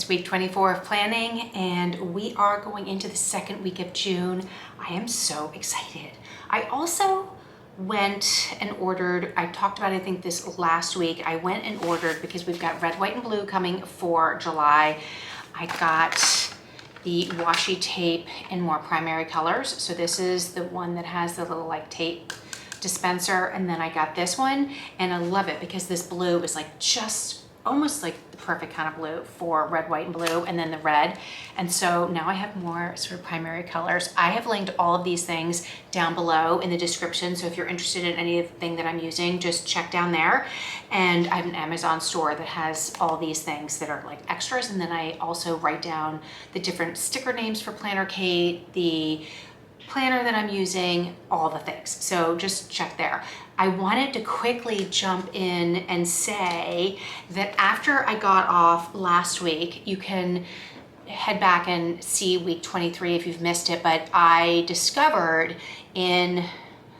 It's week 24 of planning and we are going into the second week of June. I am so excited. I also went and ordered, I talked about, I think this last week, I went and ordered because we've got red, white, and blue coming for July. I got the washi tape in more primary colors. So this is the one that has the little like tape dispenser, and then I got this one and I love it because this blue is like just almost like the perfect kind of blue for red, white, and blue, and then the red. And so now I have more sort of primary colors. I have linked all of these things down below in the description. So if you're interested in anything that I'm using, just check down there. And I have an Amazon store that has all these things that are like extras. And then I also write down the different sticker names for Planner Kate, the planner that I'm using, all the things. So just check there. I wanted to quickly jump in and say that after I got off last week, you can head back and see week 23 if you've missed it, but I discovered in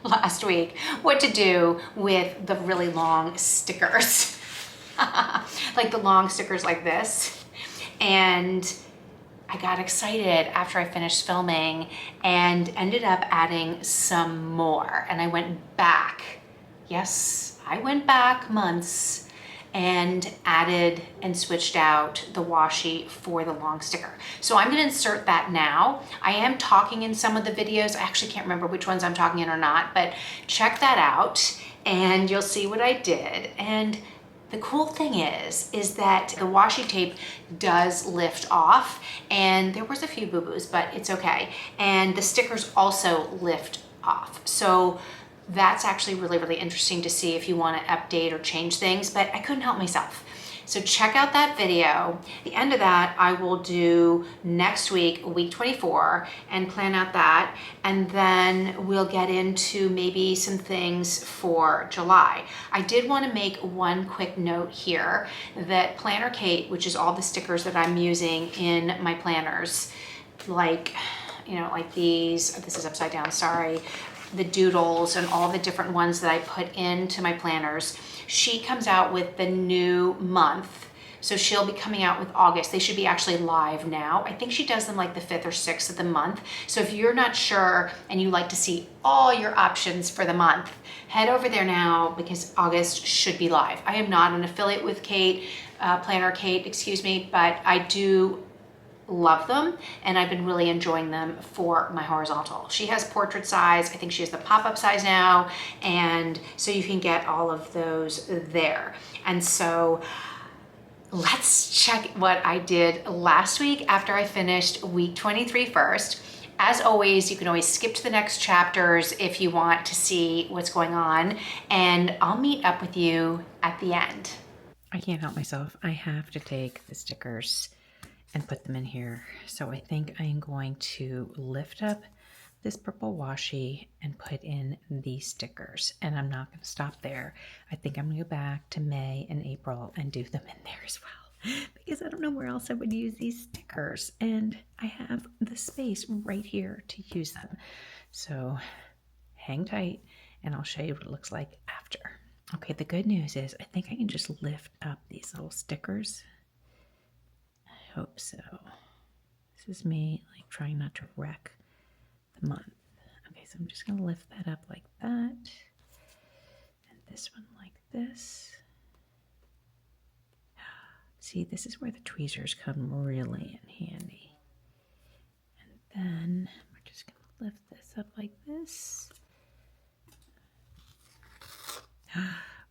last week what to do with the really long stickers, like the long stickers like this. And I got excited after I finished filming and ended up adding some more. And I went back. Yes, I went back months and added and switched out the washi for the long sticker. So I'm gonna insert that now. I am talking in some of the videos. I actually can't remember which ones I'm talking in or not, but check that out and you'll see what I did. And the cool thing is that the washi tape does lift off, and there was a few boo-boos, but it's okay. And the stickers also lift off. So that's actually really, really interesting to see if you want to update or change things, but I couldn't help myself. So check out that video. At the end of that, I will do next week, week 24, and plan out that. And then we'll get into maybe some things for July. I did want to make one quick note here that Planner Kate, which is all the stickers that I'm using in my planners, like, you know, like these, this is upside down, sorry, the doodles and all the different ones that I put into my planners. She comes out with the new month. So she'll be coming out with August. They should be actually live now. I think she does them like the 5th or 6th of the month. So if you're not sure and you like to see all your options for the month, head over there now because August should be live. I am not an affiliate with Kate, Planner Kate, excuse me, but I do love them and I've been really enjoying them for my horizontal. She has portrait size. I think she has the pop-up size now, and so you can get all of those there. And so let's check what I did last week after I finished week 23 first. As always, you can always skip to the next chapters if you want to see what's going on, and I'll meet up with you at the end. I can't help myself. I have to take the stickers and put them in here. So I think I'm going to lift up this purple washi and put in these stickers. And I'm not going to stop there. I think I'm going to go back to May and April and do them in there as well, because I don't know where else I would use these stickers. And I have the space right here to use them. So hang tight and I'll show you what it looks like after. Okay, the good news is I think I can just lift up these little stickers. Hope so. This is me like trying not to wreck the month. Okay, so I'm just gonna lift that up like that, and this one like this. See, this is where the tweezers come really in handy. And then we're just gonna lift this up like this.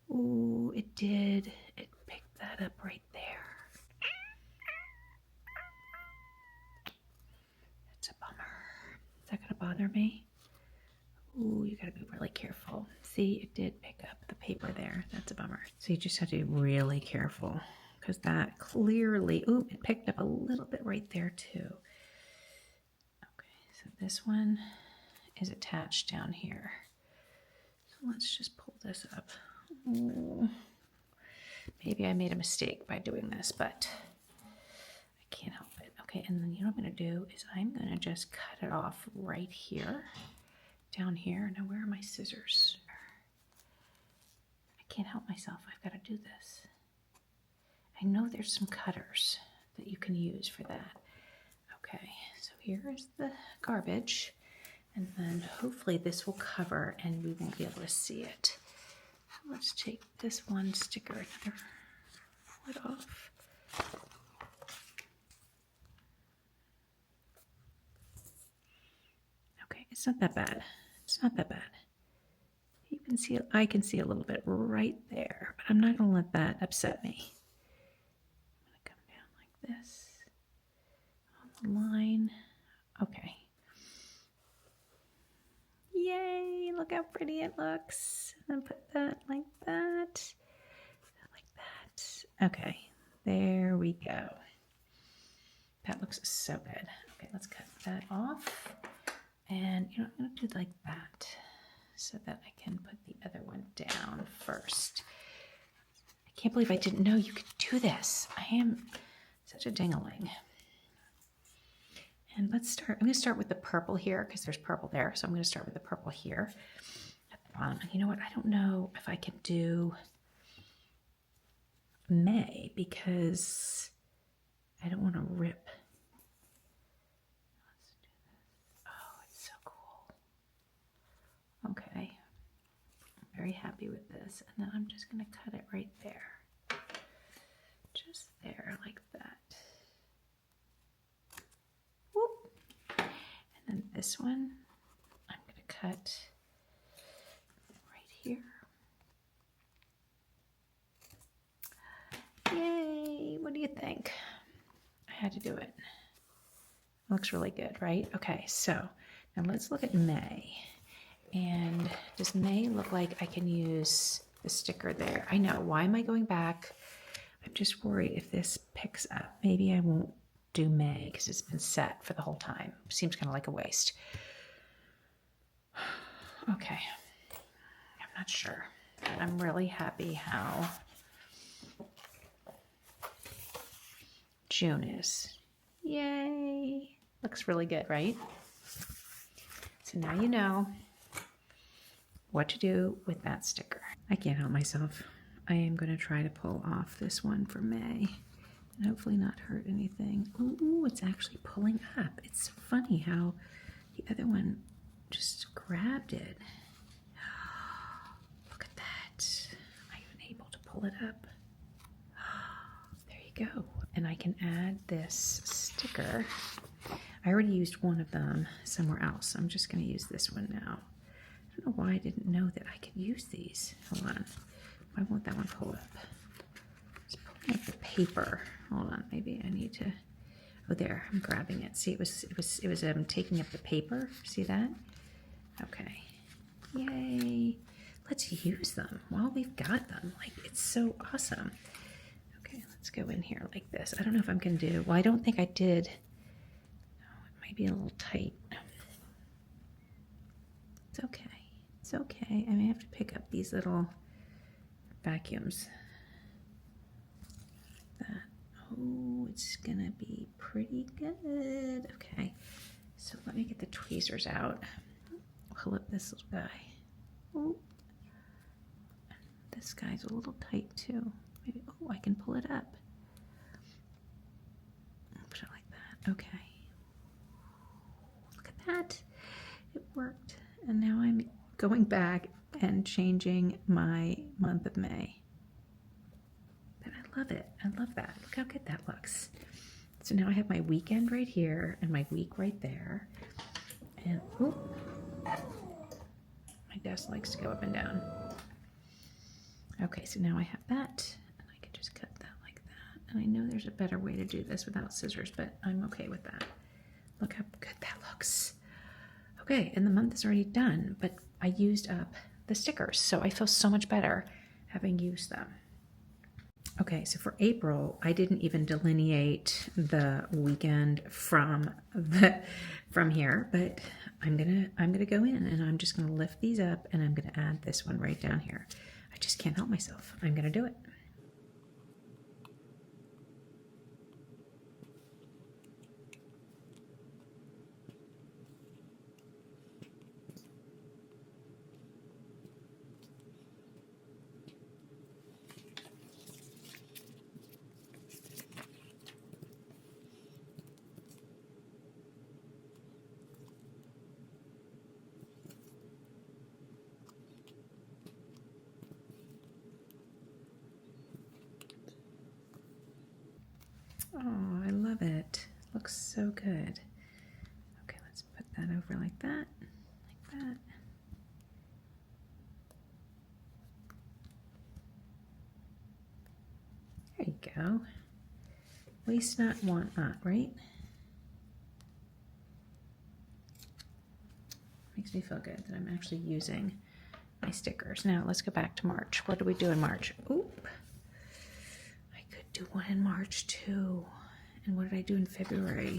Ooh, it did. It picked that up right there. Is that gonna bother me? Ooh, you gotta be really careful. See, it did pick up the paper there. That's a bummer. So you just have to be really careful because that clearly, ooh, it picked up a little bit right there too. Okay, so this one is attached down here. So let's just pull this up. Ooh. Maybe I made a mistake by doing this, but I can't help it. Okay, and then you know what I'm going to do is I'm going to just cut it off right here, down here. Now, where are my scissors? I can't help myself. I've got to do this. I know there's some cutters that you can use for that. Okay, so here's the garbage, and then hopefully this will cover and we won't be able to see it. Let's take this one sticker, another foot off. Okay, it's not that bad. It's not that bad. You can see, I can see a little bit right there, but I'm not going to let that upset me. I'm going to come down like this on the line. Okay. Yay, look how pretty it looks. And put that like that. Like that. Okay, there we go. That looks so good. Okay, let's cut that off. And you know, I'm going to do like that so that I can put the other one down first. I can't believe I didn't know you could do this. I am such a ding-a-ling. And let's start, I'm going to start with the purple here because there's purple there. So I'm going to start with the purple here at the bottom. And you know what? I don't know if I can do May because I don't want to rip. Let's do this. Oh, it's so cool. Okay. I'm very happy with this. And then I'm just going to cut it right there. Just there like that. Whoop. And then this one, I'm going to cut right here. Yay! What do you think? I had to do it. Looks really good, right? Okay, so now let's look at May. And does May look like I can use the sticker there? I know. Why am I going back? I'm just worried if this picks up. Maybe I won't do May because it's been set for the whole time. Seems kind of like a waste. Okay. I'm not sure. I'm really happy how June is. Yay. Looks really good, right? So now you know what to do with that sticker. I can't help myself. I am going to try to pull off this one for May and hopefully not hurt anything. Ooh, it's actually pulling up. It's funny how the other one just grabbed it. Look at that. I'm able to pull it up. There you go. And I can add this sticker. I already used one of them somewhere else. I'm just going to use this one now. I don't know why I didn't know that I could use these. Hold on. Why won't that one pull up? It's pulling up the paper. Hold on. Maybe I need to. Oh, there. I'm grabbing it. See, it was taking up the paper. See that? Okay. Yay. Let's use them while we've got them. Like, it's so awesome. Okay, let's go in here like this. I don't know if I'm going to do. Well, I don't think I did. Oh, it might be a little tight. It's okay. It's okay. I may have to pick up these little vacuums. That. Oh, it's gonna be pretty good. Okay, so let me get the tweezers out. Pull up this little guy. Oh, this guy's a little tight too. Maybe. Oh, I can pull it up. Put it like that. Okay. Look at that. It worked. And now I'm going back and changing my month of May. But I love it. I love that. Look how good that looks. So now I have my weekend right here and my week right there. And oh, my desk likes to go up and down. Okay, so now I have that, and I can just cut that like that. And I know there's a better way to do this without scissors, but I'm okay with that. Look how good that looks. Okay, and the month is already done, but I used up the stickers, so I feel so much better having used them. Okay, so for April, I didn't even delineate the weekend from here, but I'm gonna go in and I'm just gonna lift these up and I'm gonna add this one right down here. I just can't help myself. I'm gonna do it. Oh, I love it. Looks so good. Okay, let's put that over like that, like that. There you go. Waste not, want not, right? Makes me feel good that I'm actually using my stickers. Now let's go back to March. What do we do in March? Oop. I could do one in March too. And what did I do in February?